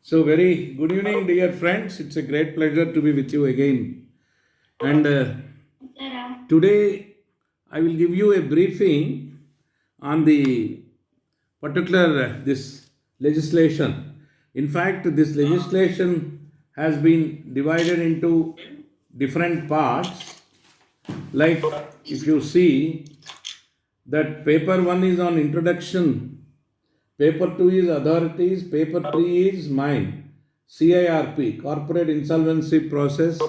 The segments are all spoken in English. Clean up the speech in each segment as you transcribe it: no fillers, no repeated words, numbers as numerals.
So, very good evening, dear friends. It's a great pleasure to be with you again. And today, I will give you a briefing on the particular this legislation. In fact, this legislation has been divided into different parts. Like if you see that paper one is on introduction. Paper 2 is authorities. Paper 3 is mine. CIRP, corporate insolvency process.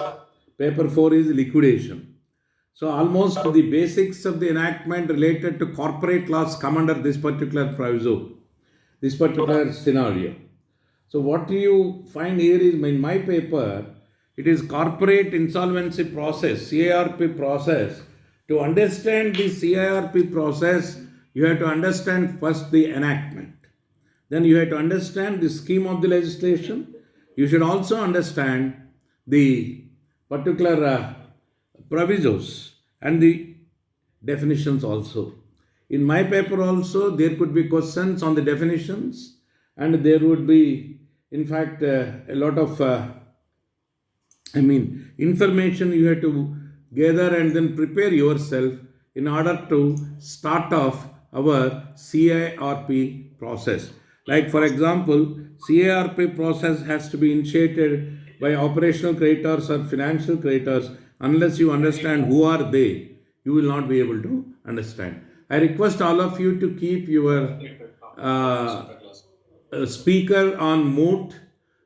Paper 4 is liquidation. So almost the basics of the enactment related to corporate laws come under this particular proviso, this particular scenario. So what you find here is in my paper, it is corporate insolvency process, CIRP process. To understand the CIRP process, you have to understand first the enactment. Then you have to understand the scheme of the legislation. You should also understand the particular provisos and the definitions also. In my paper also, there could be questions on the definitions, and there would be, in fact, a lot of, information you have to gather and then prepare yourself in order to start off our CIRP process. Like, for example, CIRP process has to be initiated by operational creditors or financial creditors. Unless you understand who are they, you will not be able to understand. I request all of you to keep your uh, speaker on mute.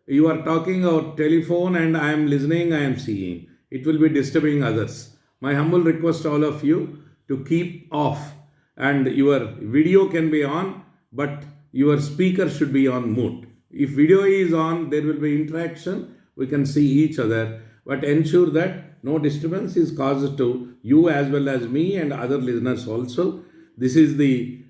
You are talking on telephone and I am listening, I am seeing. It will be disturbing others. My humble request to all of you to keep off, and your video can be on, but your speaker should be on mute. If video is on, there will be interaction. We can see each other, but ensure that no disturbance is caused to you as well as me and other listeners also. This is the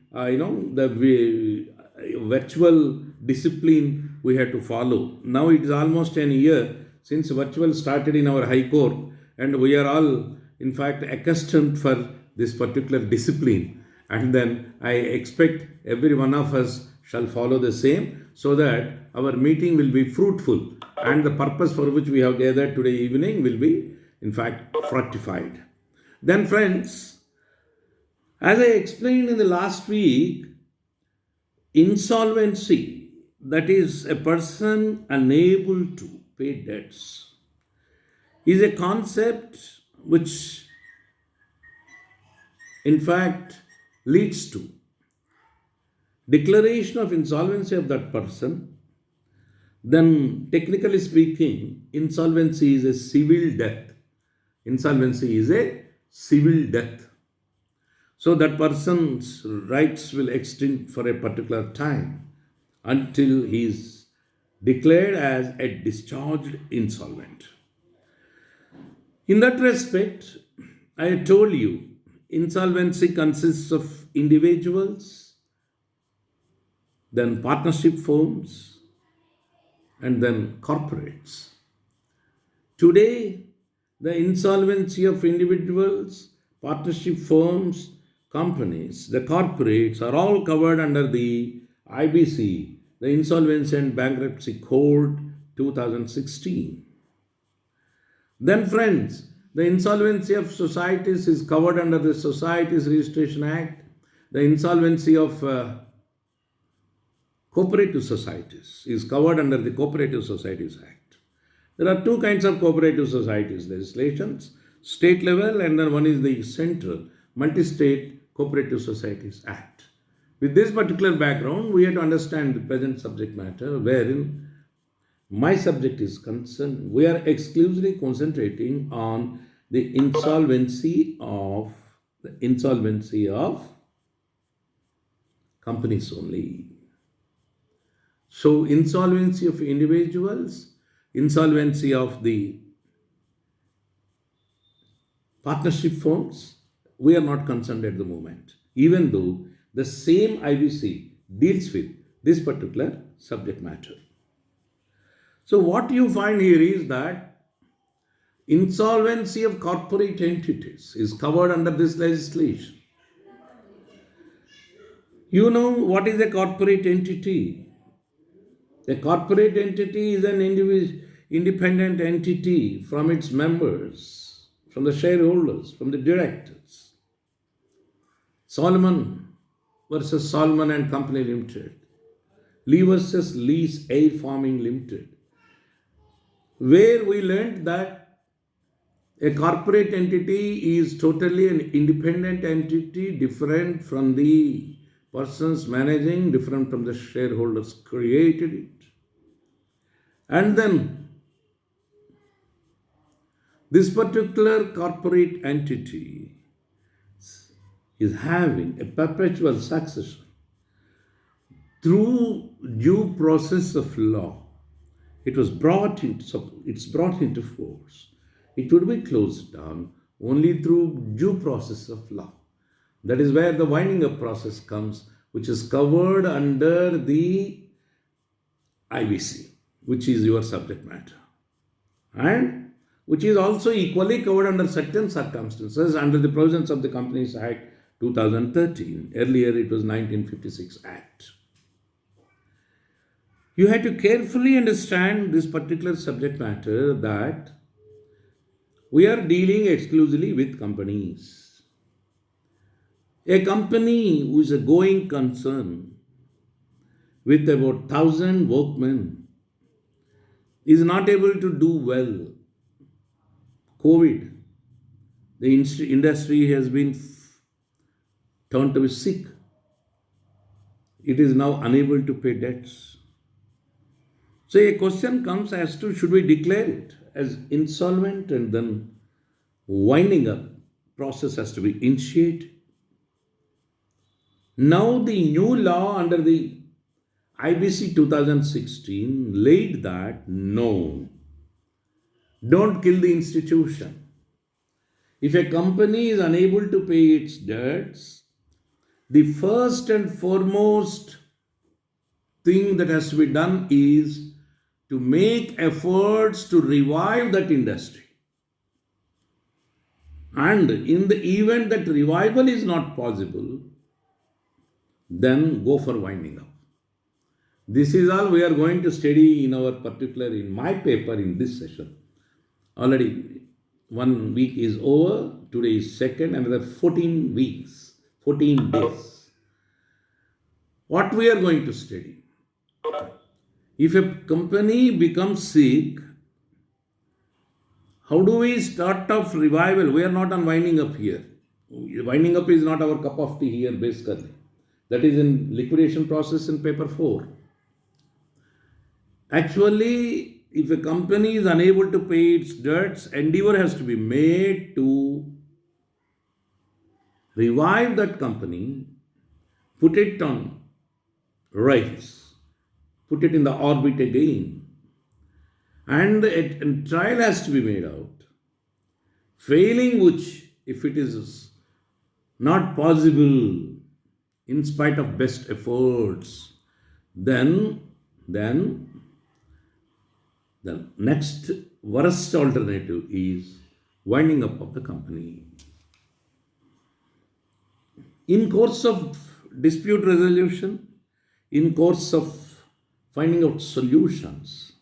virtual discipline we have to follow. Now it is almost an year since virtual started in our high court, and we are all, in fact, accustomed for this particular discipline. And then I expect every one of us shall follow the same so that our meeting will be fruitful and the purpose for which we have gathered today evening will be, in fact, fructified. Then, friends, as I explained in the last week, insolvency, that is, a person unable to pay debts, is a concept which, in fact, leads to declaration of insolvency of that person. Then, technically speaking, insolvency is a civil death. Insolvency is a civil death. So that person's rights will extend for a particular time until he is declared as a discharged insolvent. In that respect, I told you insolvency consists of individuals, then partnership firms, and then corporates. Today, the insolvency of individuals, partnership firms, companies, the corporates are all covered under the IBC, the Insolvency and Bankruptcy Code 2016. Then, friends, the insolvency of societies is covered under the Societies Registration Act, the insolvency of cooperative societies is covered under the Cooperative Societies Act. There are two kinds of cooperative societies legislations, state level, and then one is the central multi-state cooperative societies act. With this particular background, we have to understand the present subject matter wherein my subject is concerned. We are exclusively concentrating on the insolvency of companies only. So, insolvency of individuals, insolvency of the partnership firms, we are not concerned at the moment, even though the same IBC deals with this particular subject matter. So, what you find here is that insolvency of corporate entities is covered under this legislation. You know what is a corporate entity? A corporate entity is an independent entity from its members, from the shareholders, from the directors. Solomon versus Solomon and Company Limited. Lee versus Lee's Air Farming Limited, where we learned that a corporate entity is totally an independent entity, different from the persons managing, different from the shareholders created it. And then this particular corporate entity is having a perpetual succession through due process of law. It's brought into force. It would be closed down only through due process of law. That is where the winding up process comes, which is covered under the IBC, which is your subject matter, and which is also equally covered under certain circumstances under the provisions of the Companies Act 2013. Earlier it was 1956 Act. You have to carefully understand this particular subject matter, that we are dealing exclusively with companies. A company who is a going concern with about 1,000 workmen is not able to do well. COVID, the industry has been turned to be sick. It is now unable to pay debts. So a question comes as to, should we declare it as insolvent, and then winding up process has to be initiated. Now the new law under the IBC 2016 laid that no, don't kill the institution. If a company is unable to pay its debts, the first and foremost thing that has to be done is to make efforts to revive that industry. And in the event that revival is not possible, then go for winding up. This is all we are going to study in my paper in this session. Already 1 week is over, today is second, another 14 weeks, 14 days. What we are going to study? If a company becomes sick, how do we start off revival? We are not on winding up here. Winding up is not our cup of tea here, basically. That is in liquidation process in paper 4. Actually, if a company is unable to pay its debts, endeavor has to be made to revive that company, put it on rails, put it in the orbit again. And a trial has to be made out. Failing which, if it is not possible in spite of best efforts, then the next worst alternative is winding up of the company. In course of dispute resolution, in course of finding out solutions,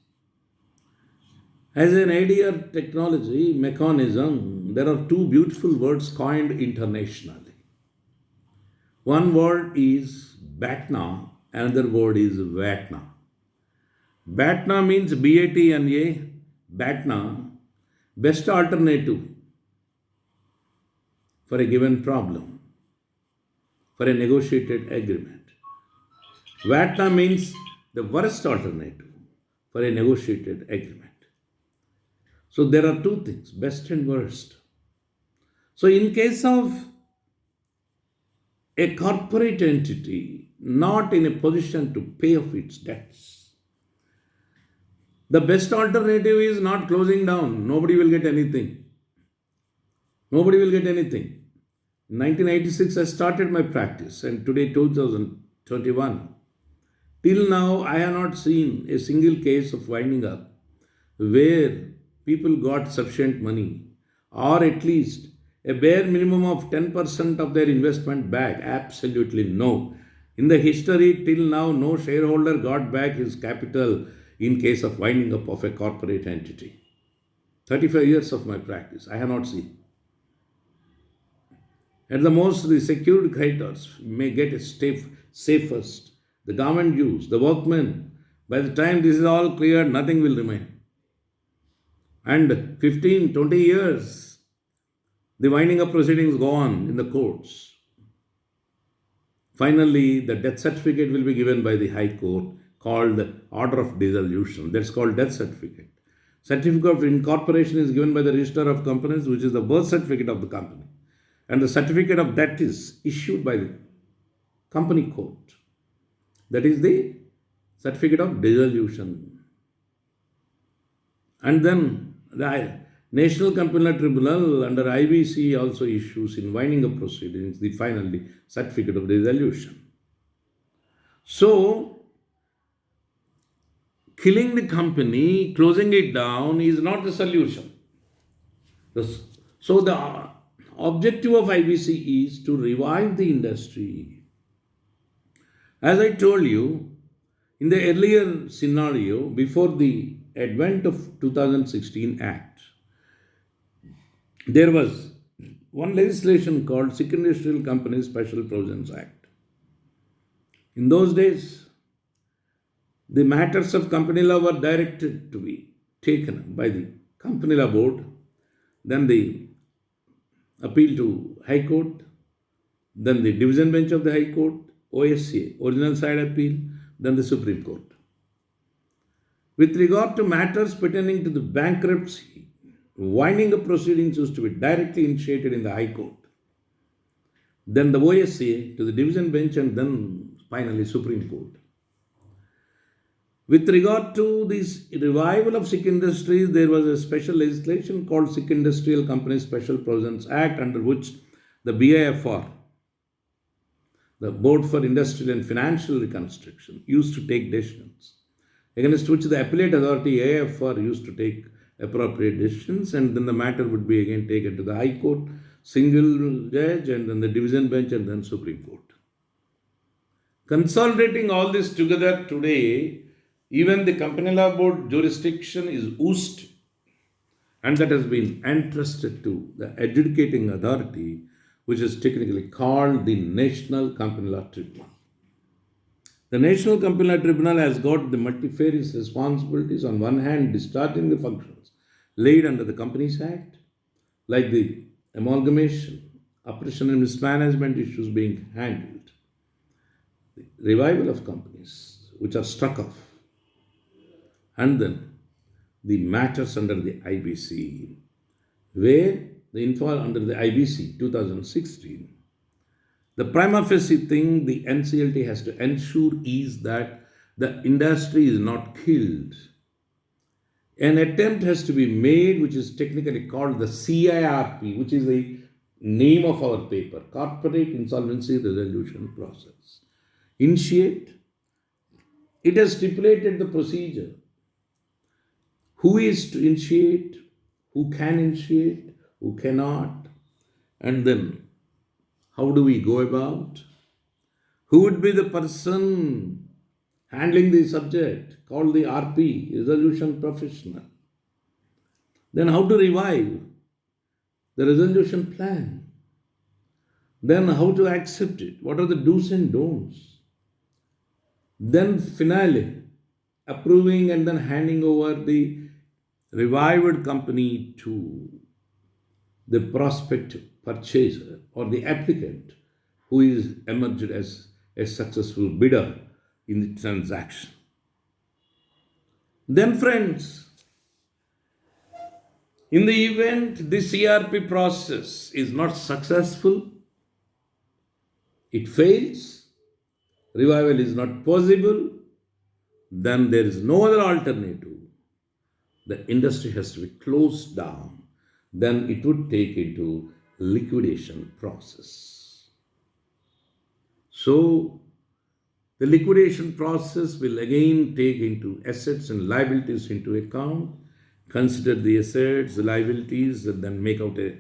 as an idea technology mechanism, there are two beautiful words coined internationally. One word is BATNA, another word is VATNA. BATNA means BATNA, BATNA, best alternative for a given problem, for a negotiated agreement. VATNA means the worst alternative for a negotiated agreement. So there are two things, best and worst. So in case of a corporate entity not in a position to pay off its debts, the best alternative is not closing down. Nobody will get anything. Nobody will get anything. In 1986, I started my practice, and today, 2021, till now, I have not seen a single case of winding up where people got sufficient money, or at least a bare minimum of 10% of their investment back. Absolutely no. In the history till now, no shareholder got back his capital in case of winding up of a corporate entity. 35 years of my practice, I have not seen. At the most, the secured creditors may get a step safest. The government use, the workmen. By the time this is all cleared, nothing will remain. And 15, 20 years, the winding up proceedings go on in the courts. Finally, the death certificate will be given by the High Court called the Order of Dissolution. That's called death certificate. Certificate of incorporation is given by the Register of Companies, which is the birth certificate of the company. And the certificate of death is issued by the company court. That is the certificate of dissolution. And then the National Company Law Tribunal under IBC also issues in winding up proceedings the finally certificate of dissolution. So, killing the company, closing it down is not the solution. So, the objective of IBC is to revive the industry. As I told you, in the earlier scenario, before the advent of 2016 Act, there was one legislation called Sikh Industrial Companies Special Provisions Act. In those days, the matters of company law were directed to be taken by the company law board, then the appeal to High Court, then the division bench of the High Court, OSCA, original side appeal, then the Supreme Court. With regard to matters pertaining to the bankruptcy, winding up proceedings used to be directly initiated in the High Court, then the OSCA to the division bench, and then finally Supreme Court. With regard to this revival of Sikh industries, there was a special legislation called Sikh Industrial Companies Special Provisions Act, under which the BIFR, the Board for Industrial and Financial Reconstruction, used to take decisions, against which the appellate authority AIFR used to take appropriate decisions, and then the matter would be again taken to the High Court, single judge, and then the division bench, and then Supreme Court. Consolidating all this together today, even the Company Law Board jurisdiction is ousted, and that has been entrusted to the adjudicating authority, which is technically called the National Company Law Tribunal. The National Company Law Tribunal has got the multifarious responsibilities. On one hand, discharging the functions laid under the Companies Act, like the amalgamation, operation and mismanagement issues being handled, the revival of companies which are struck off, and then the matters under the IBC, where the info under the IBC 2016, the prima facie thing the NCLT has to ensure is that the industry is not killed. An attempt has to be made, which is technically called the CIRP, which is the name of our paper, Corporate Insolvency Resolution Process. Initiate. It has stipulated the procedure. Who is to initiate, who can initiate, who cannot, and then how do we go about? Who would be the person handling the subject, called the RP, resolution professional? Then how to revive the resolution plan? Then how to accept it? What are the do's and don'ts? Then finally, approving and then handing over the revived company to the prospective purchaser or the applicant who is emerged as a successful bidder in the transaction. Then, friends, in the event the CRP process is not successful, it fails, revival is not possible, then there is no other alternative. The industry has to be closed down. Then it would take into liquidation process. So the liquidation process will again take into assets and liabilities into account, consider the assets, the liabilities, and then make out a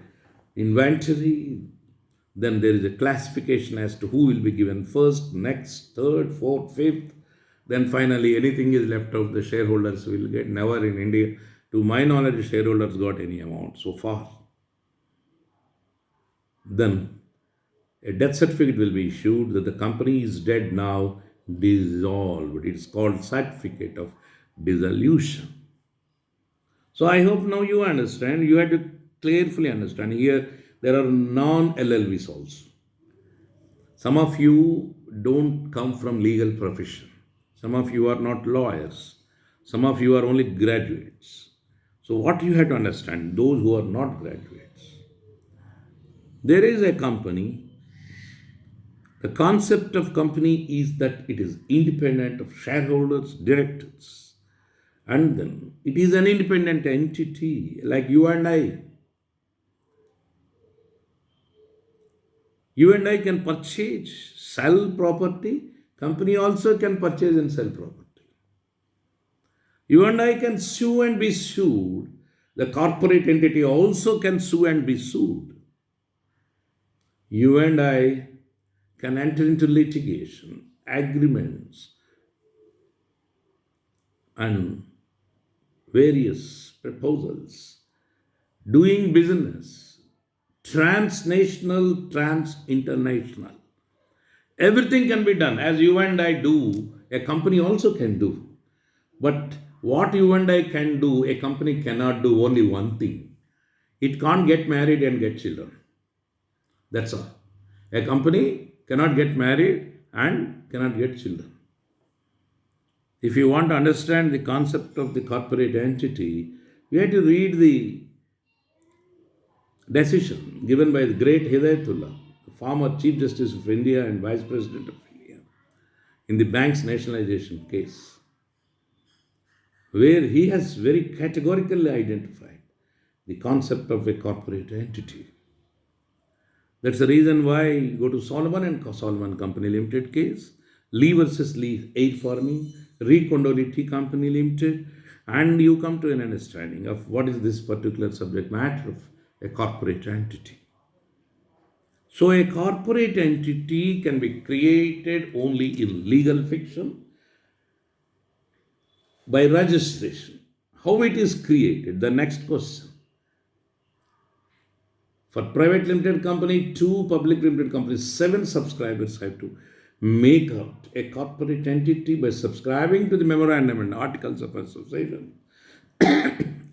inventory, Then there is a classification as to who will be given first, next, third, fourth, fifth. Then finally, anything is left out, the shareholders will get. Never in India, to my knowledge, shareholders got any amount so far. Then a death certificate will be issued that the company is dead now, dissolved. It is called certificate of dissolution. So I hope now you understand. You have to carefully understand. Here there are non-LLVs also. Some of you don't come from legal profession. Some of you are not lawyers. Some of you are only graduates. So what you have to understand, those who are not graduates, there is a company. The concept of company is that it is independent of shareholders, directors, and then it is an independent entity like you and I. You and I can purchase, sell property. Company also can purchase and sell property. You and I can sue and be sued. The corporate entity also can sue and be sued. You and I can enter into litigation, agreements, and various proposals, doing business, transnational, transinternational. Everything can be done as you and I do, a company also can do. But what you and I can do, a company cannot do only one thing. It can't get married and get children. That's all. A company cannot get married and cannot get children. If you want to understand the concept of the corporate entity, you have to read the decision given by the great Hidayatullah, the former Chief Justice of India and Vice President of India, in the bank's nationalization case, where he has very categorically identified the concept of a corporate entity. That's the reason why you go to Solomon and Solomon Company Limited case, Lee versus Lee Aid Farming, Recondoli Tea Company Limited, and you come to an understanding of what is this particular subject matter of a corporate entity. So a corporate entity can be created only in legal fiction by registration. How it is created? The next question. For private limited company, 2 public limited companies, 7 subscribers have to make out a corporate entity by subscribing to the memorandum and articles of association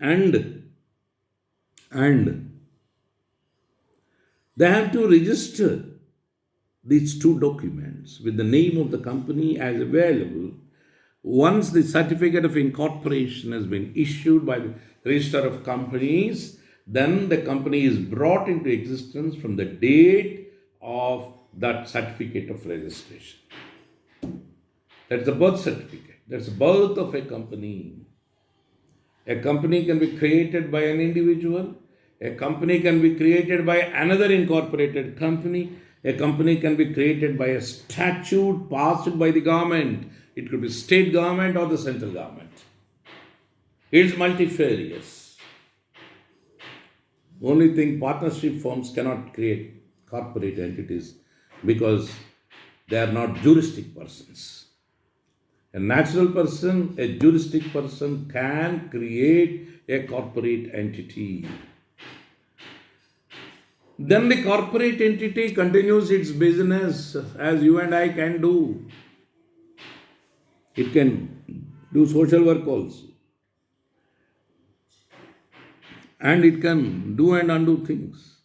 and they have to register these 2 documents with the name of the company as available. Once the certificate of incorporation has been issued by the Register of Companies, then the company is brought into existence from the date of that certificate of registration. That's the birth certificate. That's the birth of a company. A company can be created by an individual. A company can be created by another incorporated company. A company can be created by a statute passed by the government. It could be state government or the central government. It's multifarious. Only thing, partnership firms cannot create corporate entities because they are not juristic persons. A natural person, a juristic person can create a corporate entity. Then the corporate entity continues its business as you and I can do. It can do social work also. And it can do and undo things.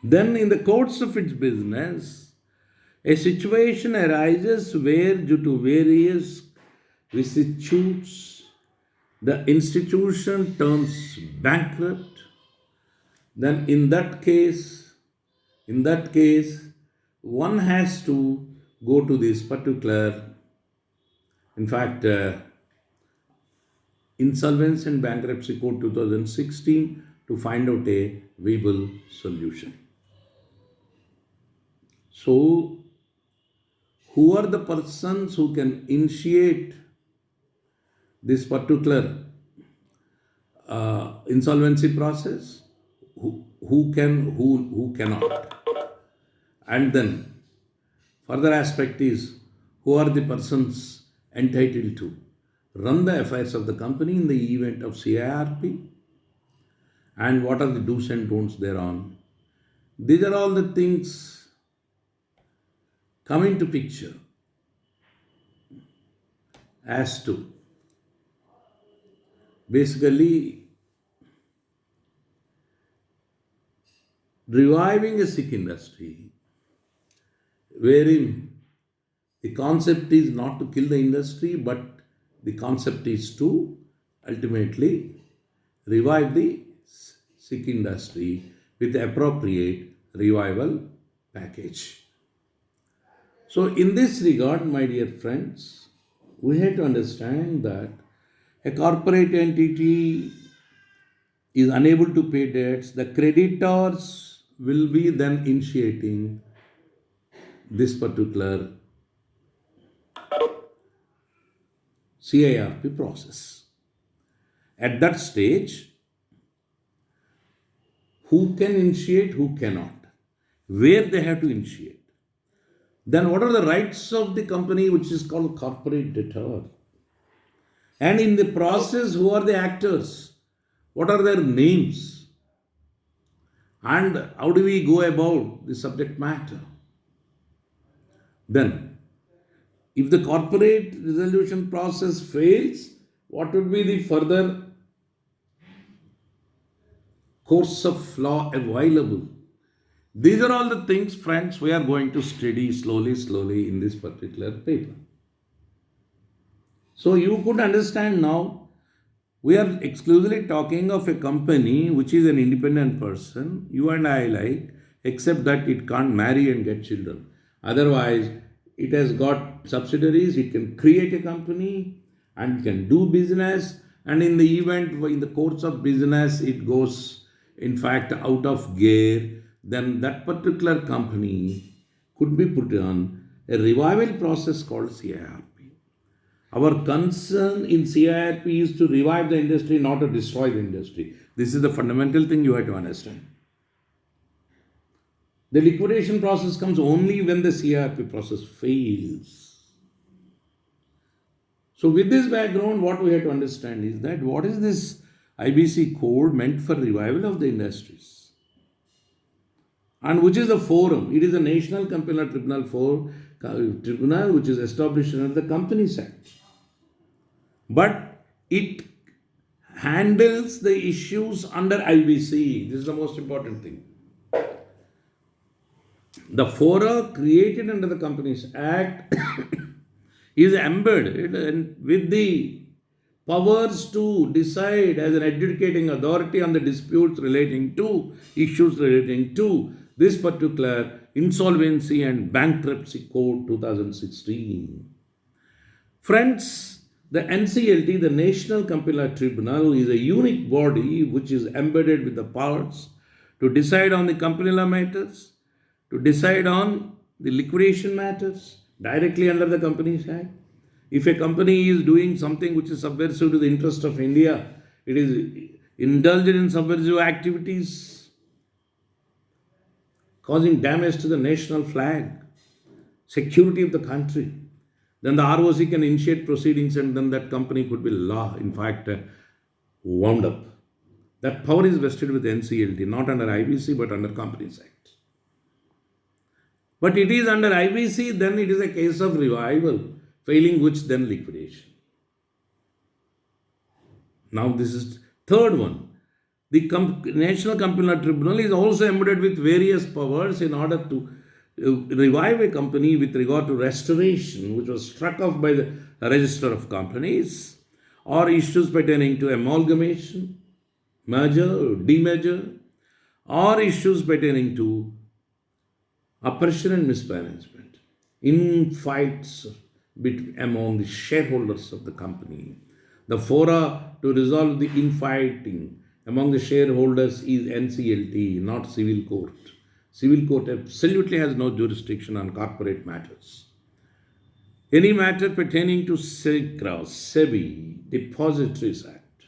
Then, in the course of its business, a situation arises where, due to various vicissitudes, the institution turns bankrupt. Then, in that case, one has to go to this particular, in fact, Insolvency and Bankruptcy Code 2016 to find out a viable solution. So, who are the persons who can initiate this particular insolvency process? who can, who cannot. And then further aspect is who are the persons entitled to run the affairs of the company in the event of CIRP, and what are the do's and don'ts thereon. These are all the things come into picture as to basically reviving a Sikh industry, wherein the concept is not to kill the industry, but the concept is to ultimately revive the Sikh industry with the appropriate revival package. So, in this regard, my dear friends, we have to understand that a corporate entity is unable to pay debts, the creditors will be then initiating this particular CIRP process. At that stage, who can initiate, who cannot, where they have to initiate. Then what are the rights of the company, which is called corporate debtor? And in the process, who are the actors? What are their names? And how do we go about the subject matter? Then, if the corporate resolution process fails, what would be the further course of law available? These are all the things, friends, we are going to study slowly in this particular paper. So you could understand now, we are exclusively talking of a company which is an independent person, you and I like, except that it can't marry and get children. Otherwise, it has got subsidiaries, it can create a company and can do business, and in the event, in the course of business, it goes, in fact, out of gear, then that particular company could be put on a revival process called CIRP. Our concern in CIRP is to revive the industry, not to destroy the industry. This is the fundamental thing you have to understand. The liquidation process comes only when the CIRP process fails. So with this background, what we have to understand is that what is this IBC code meant for revival of the industries? And which is the forum? It is the National Company Tribunal Tribunal, which is established under the Companies Act. But it handles the issues under IBC. This is the most important thing. The fora created under the Companies Act is embedded with the powers to decide as an adjudicating authority on the disputes relating to issues relating to this particular Insolvency and Bankruptcy Code 2016. Friends, the NCLT, the National Company Tribunal, is a unique body which is embedded with the powers to decide on the company law matters, to decide on the liquidation matters directly under the Companies Act. If a company is doing something which is subversive to the interest of India, it is indulged in subversive activities, causing damage to the national flag, security of the country, then the ROC can initiate proceedings and then that company could be wound up. That power is vested with NCLT, not under IBC but under Companies Act. But it is under IBC, then it is a case of revival, failing which then liquidation. Now this is third one. The National Company Tribunal is also embedded with various powers in order to revive a company with regard to restoration, which was struck off by the Register of Companies, or issues pertaining to amalgamation, merger, or demerger, or issues pertaining to oppression and mismanagement, in fights among the shareholders of the company. The fora to resolve the infighting among the shareholders is NCLT, not civil court. Civil court absolutely has no jurisdiction on corporate matters. Any matter pertaining to SECRA, SEBI, Depositories Act,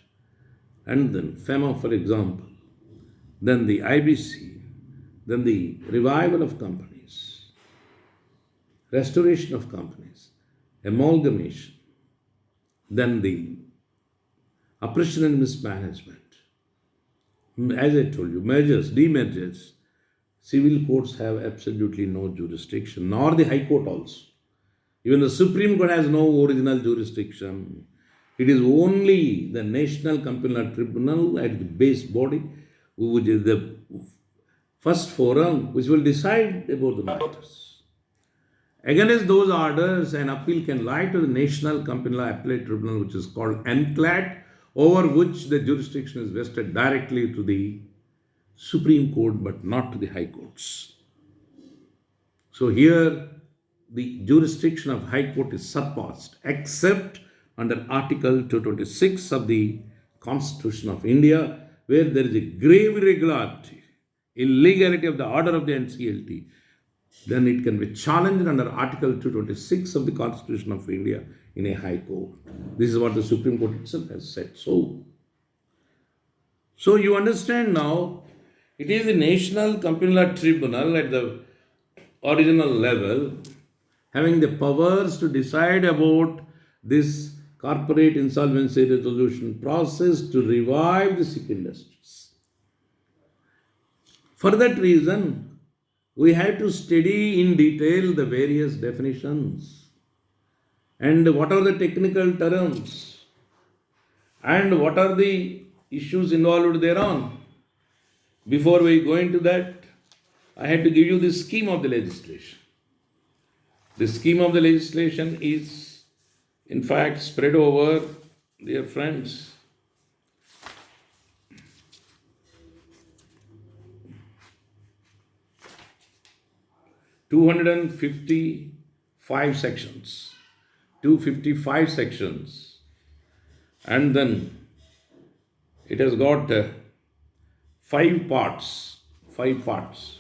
and then FEMA, for example, then the IBC, then the revival of companies, restoration of companies, amalgamation, then the oppression and mismanagement. As I told you, mergers, demergers, civil courts have absolutely no jurisdiction, nor the High Court also. Even the Supreme Court has no original jurisdiction. It is only the National Company Law Tribunal at the base body, which is the first forum, which will decide about the matters. Against those orders, an appeal can lie to the National Company Law Appellate Tribunal, which is called NCLAT, over which the jurisdiction is vested directly to the Supreme Court but not to the High Courts. So here the jurisdiction of High Court is surpassed except under Article 226 of the Constitution of India, where there is a grave irregularity, illegality of the order of the NCLT, then it can be challenged under Article 226 of the Constitution of India in a High Court. This is what the Supreme Court itself has said. So you understand now, it is the National Company Law Tribunal at the original level having the powers to decide about this corporate insolvency resolution process to revive the Sikh industries. For that reason, we have to study in detail the various definitions and what are the technical terms and what are the issues involved thereon. Before we go into that, I had to give you the scheme of the legislation. The scheme of the legislation is, in fact, spread over, dear friends, 255 sections. 255 sections. And then it has got 5 parts. 5 parts.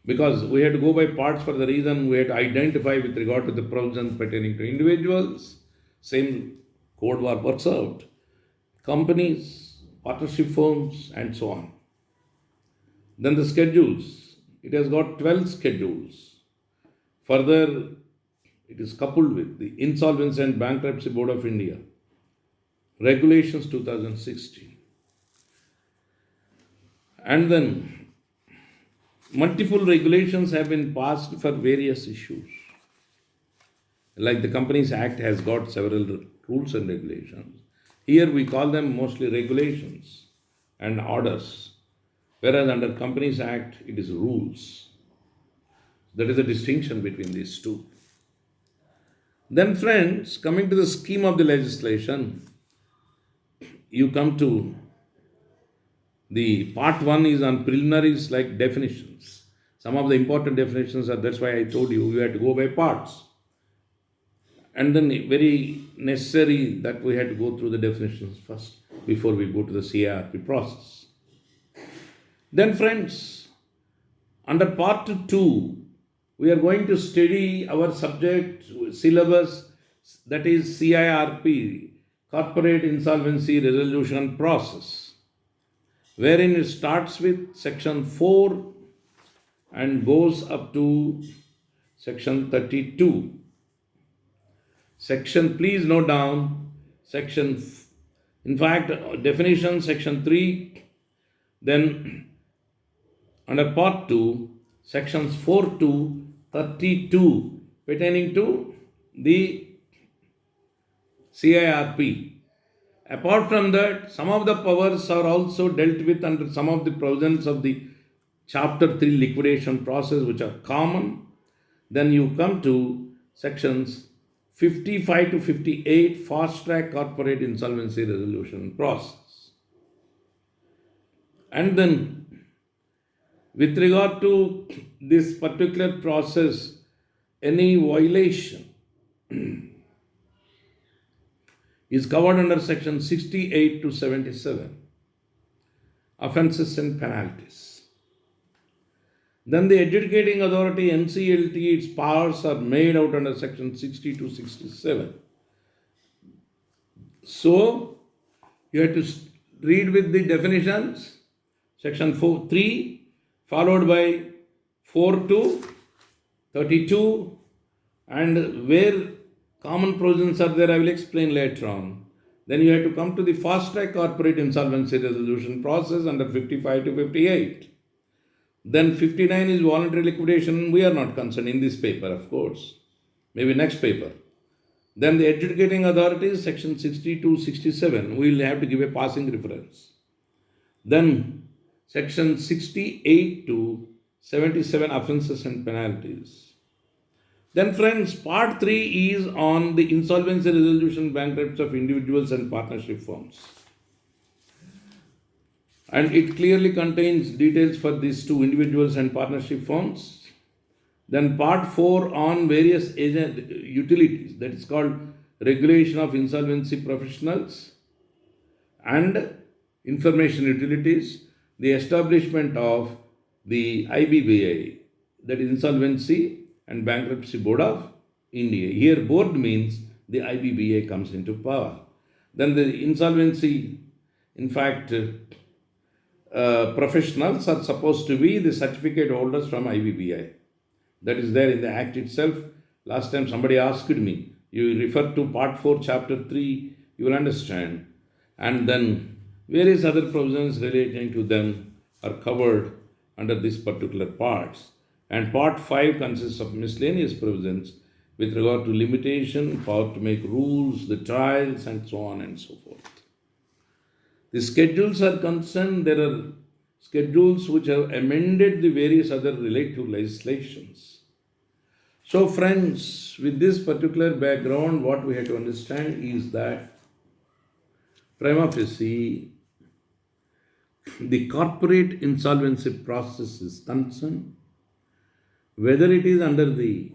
Because we had to go by parts for the reason we had to identify with regard to the provisions pertaining to individuals, same code was works out, companies, partnership firms, and so on. Then the schedules. It has got 12 schedules. Further, it is coupled with the Insolvency and Bankruptcy Board of India, Regulations 2016. And then multiple regulations have been passed for various issues. Like the Companies Act has got several rules and regulations. Here we call them mostly regulations and orders, whereas under Companies Act it is rules. That is the distinction between these two. Then friends, coming to the scheme of the legislation, you come to the part 1 is on preliminaries like definitions. Some of the important definitions are, that's why I told you, we had to go by parts. And then very necessary that we had to go through the definitions first before we go to the CIRP process. Then friends, under part 2, we are going to study our subject syllabus, that is CIRP, Corporate Insolvency Resolution Process, wherein it starts with section 4 and goes up to section 32. Section, please note down, section, in fact, definition section 3, then under part 2, sections 4 to 32 pertaining to the CIRP. Apart from that, some of the powers are also dealt with under some of the provisions of the Chapter 3 liquidation process, which are common. Then you come to sections 55 to 58, fast track corporate insolvency resolution process. And then, with regard to this particular process, any violation is covered under section 68 to 77, offences and penalties. Then the adjudicating authority, NCLT, its powers are made out under section 60 to 67. So, you have to read with the definitions section 3 followed by 4 to 32, and where common provisions are there, I will explain later on. Then you have to come to the fast track corporate insolvency resolution process under 55 to 58. Then 59 is voluntary liquidation. We are not concerned in this paper, of course. Maybe next paper. Then the adjudicating authorities, section 60 to 67, we will have to give a passing reference. Then section 68 to 77, offences and penalties. Then friends, part 3 is on the insolvency resolution bankruptcy of individuals and partnership firms. And it clearly contains details for these two, individuals and partnership firms. Then part 4 on various agent utilities, that is called regulation of insolvency professionals and information utilities, the establishment of the IBBI, that is Insolvency and Bankruptcy Board of India. Here board means the IBBI comes into power. Then the insolvency, in fact, professionals are supposed to be the certificate holders from IBBI. That is there in the Act itself. Last time somebody asked me, you refer to part 4, chapter 3, you will understand. And then various other provisions relating to them are covered under this particular parts. And part 5 consists of miscellaneous provisions with regard to limitation, power to make rules, the trials, and so on and so forth. The schedules are concerned, there are schedules which have amended the various other relative legislations. So friends, with this particular background, what we have to understand is that prima facie, the corporate insolvency process is concerned, whether it is under the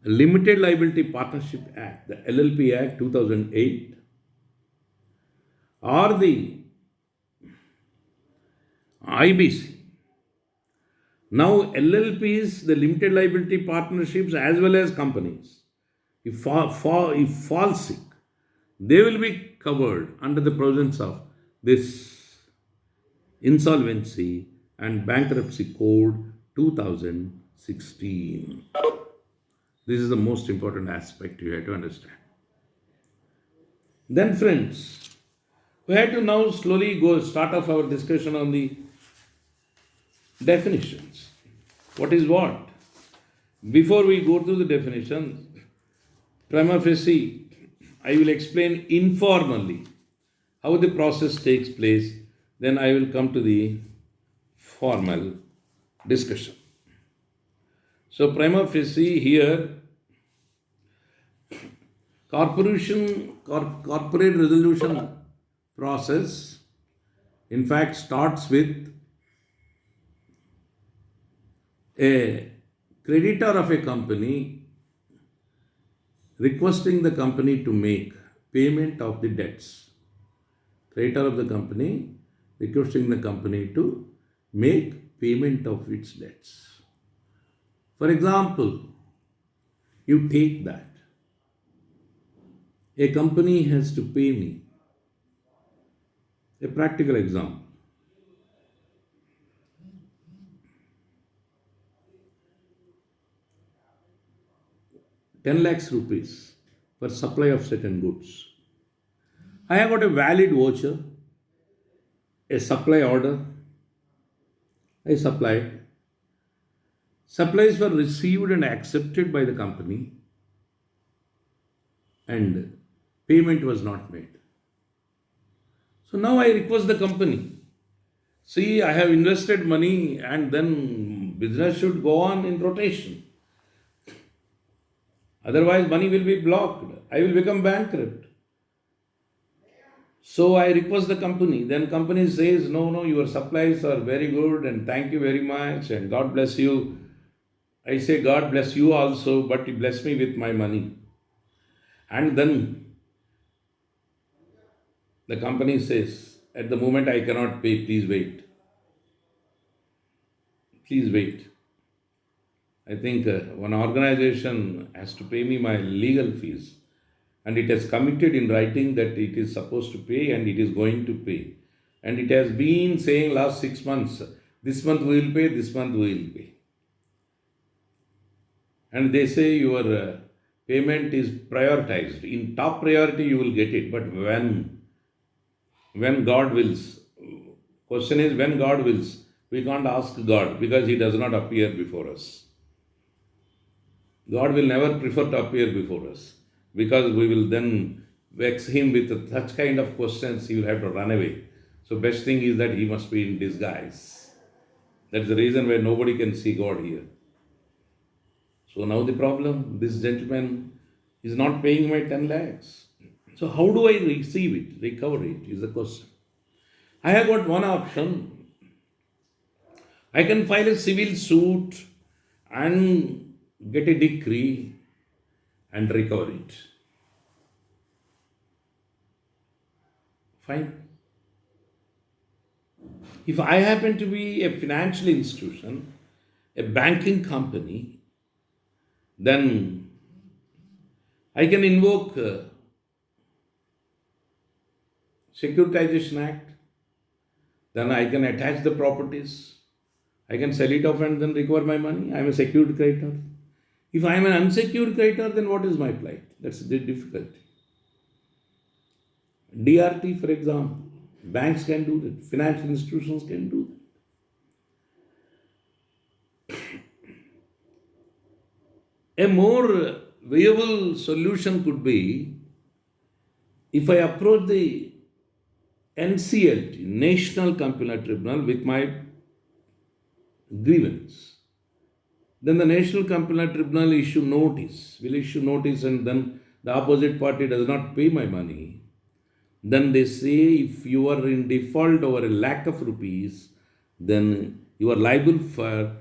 Limited Liability Partnership Act, the LLP Act 2008, or the IBC. Now LLPs, the limited liability partnerships as well as companies, if fall sick, they will be covered under the provisions of this Insolvency and Bankruptcy Code 2016. This is the most important aspect you have to understand. Then friends, we have to now slowly start off our discussion on the definitions. What is what? Before we go to the definitions, prima facie, I will explain informally how the process takes place. Then I will come to the formal discussion. So prima facie here, corporate resolution process, in fact, starts with a creditor of a company requesting the company to make payment of the debts. Creditor of the company requesting the company to make payment of its debts. For example, you take that a company has to pay me. A practical example. ₹10 lakhs for supply of certain goods. I have got a valid voucher, a supply order. I supplied. Supplies were received and accepted by the company, and payment was not made. So now I request the company, see, I have invested money and then business should go on in rotation. Otherwise, money will be blocked. I will become bankrupt. So I request the company. Then company says, no, your supplies are very good and thank you very much and God bless you. I say, God bless you also, but you bless me with my money. And then the company says, at the moment I cannot pay, please wait. Please wait. I think one organization has to pay me my legal fees, and it has committed in writing that it is supposed to pay and it is going to pay. and it has been saying last 6 months, this month we will pay, this month we will pay. And they say your payment is prioritized. In top priority, you will get it. But when God wills, question is when God wills. We can't ask God because He does not appear before us. God will never prefer to appear before us because we will then vex Him with such kind of questions. He will have to run away. So best thing is that He must be in disguise. That's the reason why nobody can see God here. So now the problem, this gentleman is not paying my 10 lakhs. So how do I receive it, recover it is the question. I have got one option. I can file a civil suit and get a decree and recover it. Fine. If I happen to be a financial institution, a banking company, then I can invoke Securitization Act, then I can attach the properties, I can sell it off and then recover my money. I am a secured creditor. If I am an unsecured creditor, then what is my plight? That's the difficulty. DRT, for example, banks can do that, financial institutions can do that. A more viable solution could be if I approach the NCLT, National Compilation Tribunal, with my grievance. Then the National Compilation Tribunal will issue notice, and then the opposite party does not pay my money. Then they say if you are in default over a lakh of rupees, then you are liable for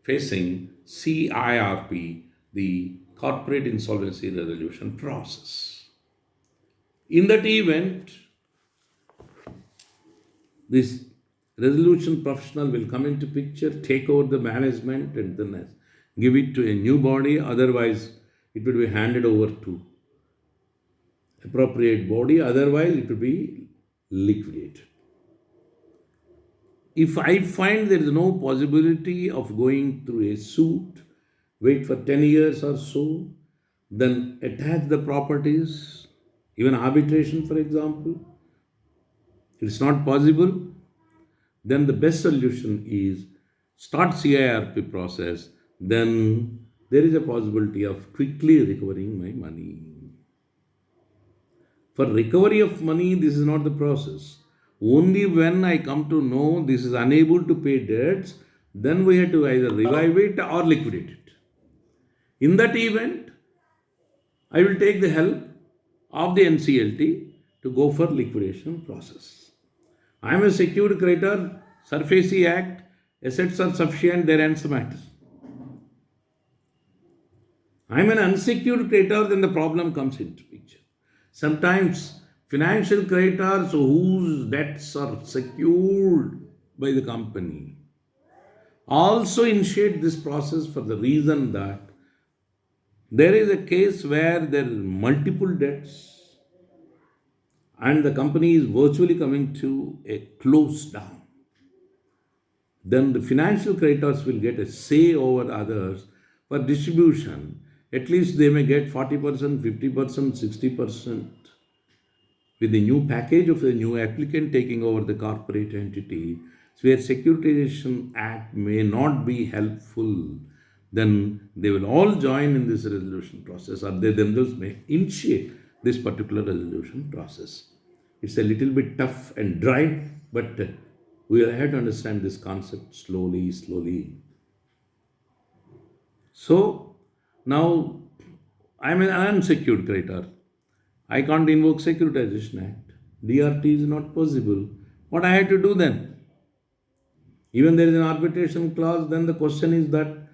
facing CIRP, the Corporate Insolvency Resolution Process. In that event, this resolution professional will come into picture, take over the management, and then give it to a new body. Otherwise, it will be handed over to appropriate body. Otherwise, it will be liquidated. If I find there is no possibility of going through a suit, wait for 10 years or so, then attach the properties, even arbitration, for example. It's not possible, then the best solution is start CIRP process, then there is a possibility of quickly recovering my money. For recovery of money, this is not the process. Only when I come to know this is unable to pay debts, then we have to either revive it or liquidate it. In that event, I will take the help of the NCLT to go for liquidation process. I am a secured creditor, SARFAESI Act, assets are sufficient, there ends the matter. I am an unsecured creditor, then the problem comes into picture. Sometimes financial creditors whose debts are secured by the company also initiate this process for the reason that there is a case where there are multiple debts and the company is virtually coming to a close down. Then the financial creditors will get a say over others for distribution. At least they may get 40%, 50%, 60% with the new package of the new applicant taking over the corporate entity, where Securitization Act may not be helpful. Then they will all join in this resolution process, or they themselves may initiate this particular resolution process. It's a little bit tough and dry, but we will have to understand this concept slowly. So now I am an unsecured creditor. I can't invoke Securitization Act. DRT is not possible. What I have to do then? Even there is an arbitration clause, then the question is that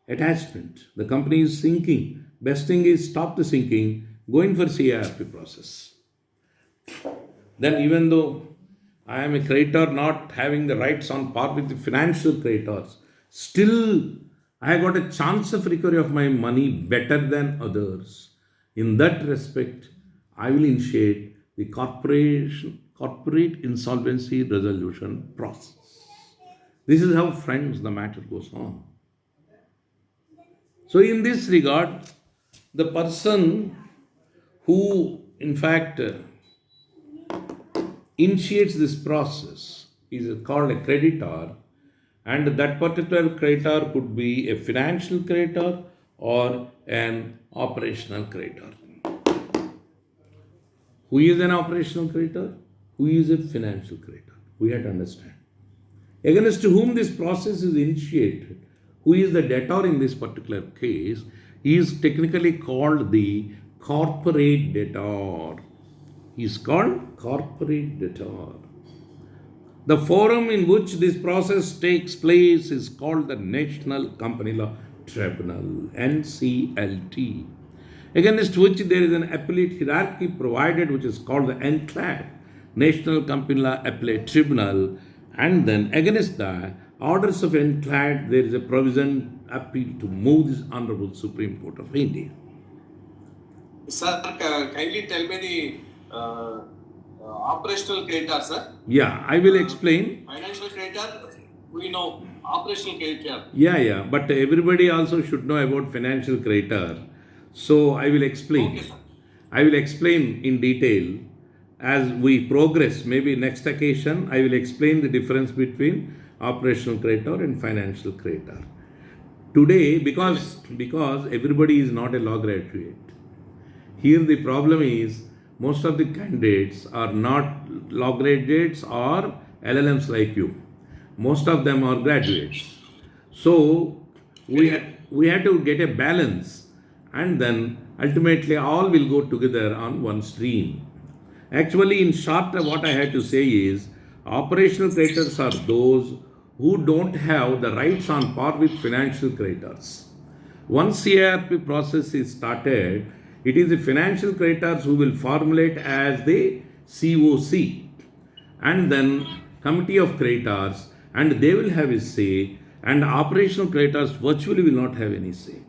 attachment. The company is sinking. Best thing is stop the sinking, go in for CIRP process. Then even though I am a creditor not having the rights on par with the financial creditors, still I have got a chance of recovery of my money better than others. In that respect, I will initiate the corporation corporate insolvency resolution process. This is how, friends, the matter goes on. So, in this regard, the person who, in fact, initiates this process is called a creditor, and that particular creditor could be a financial creditor or an operational creditor. Who is an operational creditor? Who is a financial creditor? We have to understand. Against whom this process is initiated, who is the debtor in this particular case, he is technically called the corporate debtor. He is called corporate debtor. The forum in which this process takes place is called the National Company Law Tribunal, NCLT, against which there is an appellate hierarchy provided, which is called the NCLAT, National Company Law Appellate Tribunal, and then against the orders of NCLAT, there is a provision appeal to move this Honorable Supreme Court of India. Sir, kindly tell me the operational creditor, sir. Yeah, I will explain. Financial creditor, we know. Operational creditor. Yeah, but everybody also should know about financial creditor. So I will explain. Okay, sir. I will explain in detail as we progress. Maybe next occasion I will explain the difference between operational creditor and financial creditor. Today, because everybody is not a law graduate, here the problem is most of the candidates are not law graduates or LLMs like you. Most of them are graduates. So we have to get a balance, and then ultimately all will go together on one stream. Actually, in short, what I had to say is operational creditors are those who don't have the rights on par with financial creditors. Once CIRP process is started, it is the financial creditors who will formulate as the COC, and then committee of creditors, and they will have a say, and operational creditors virtually will not have any say,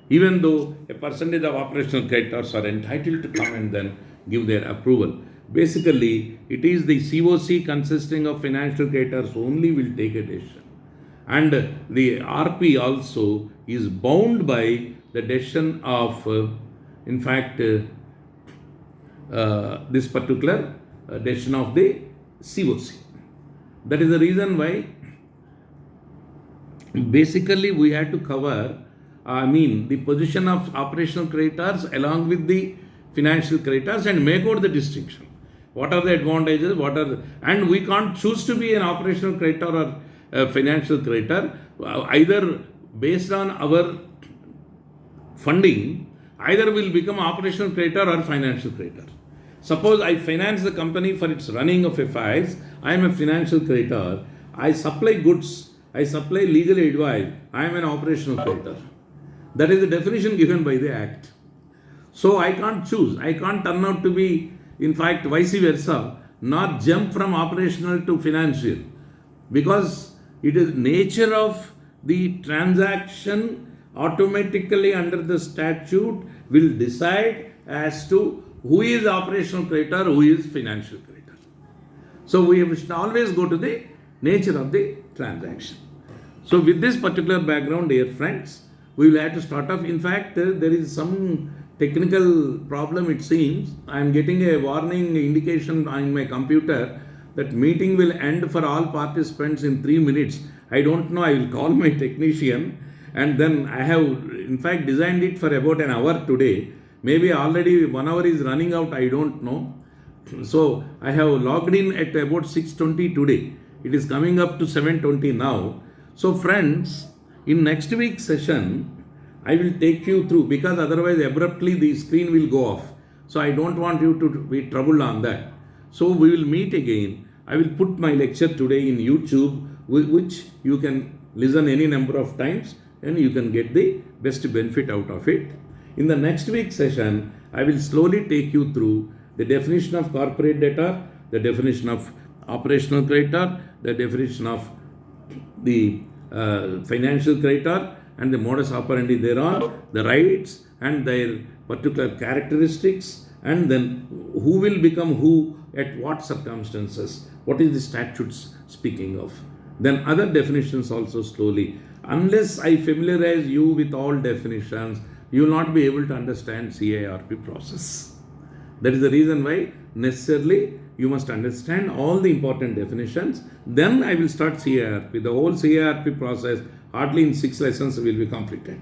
even though a percentage of operational creditors are entitled to come and then give their approval. Basically, it is the COC consisting of financial creditors only will take a decision. And the RP also is bound by the decision of, this particular decision of the COC. That is the reason why basically we had to cover the position of operational creditors along with the financial creditors and make out the distinction. What are the advantages? And we can't choose to be an operational creditor or a financial creditor. Either based on our funding, either will become operational creditor or financial creditor. Suppose I finance the company for its running of affairs, I am a financial creditor. I supply goods, I supply legal advice, I am an operational creditor. That is the definition given by the Act. So I can't choose. I can't turn out to be, in fact, vice versa, not jump from operational to financial, because it is nature of the transaction automatically under the statute will decide as to who is operational creditor, who is financial creditor. So we must always go to the nature of the transaction. So with this particular background, dear friends, we will have to start off. In fact, there is some technical problem, it seems. I am getting a warning indication on my computer that meeting will end for all participants in 3 minutes. I don't know, I will call my technician, and then I have in fact designed it for about an hour today. Maybe already 1 hour is running out, I don't know. So I have logged in at about 6:20 today. It is coming up to 7:20 now. So friends, in next week's session, I will take you through, because otherwise abruptly the screen will go off. So I don't want you to be troubled on that. So we will meet again. I will put my lecture today in YouTube, which you can listen any number of times and you can get the best benefit out of it. In the next week's session, I will slowly take you through the definition of corporate debtor, the definition of operational creditor, the definition of the financial creditor, and the modus operandi thereon, the rights and their particular characteristics, and then who will become who at what circumstances, what is the statutes speaking of. Then other definitions also slowly. Unless I familiarize you with all definitions, you will not be able to understand CIRP process. That is the reason why necessarily you must understand all the important definitions. Then I will start CIRP. The whole CIRP process hardly in 6 lessons will be completed.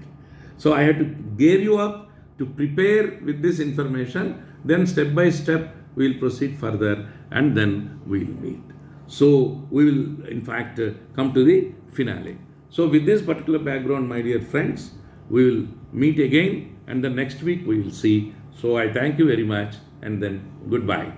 So I had to gear you up to prepare with this information. Then step by step we will proceed further and then we will meet. So we will in fact come to the finale. So with this particular background, my dear friends, we will meet again and the next week we will see. So I thank you very much and then goodbye.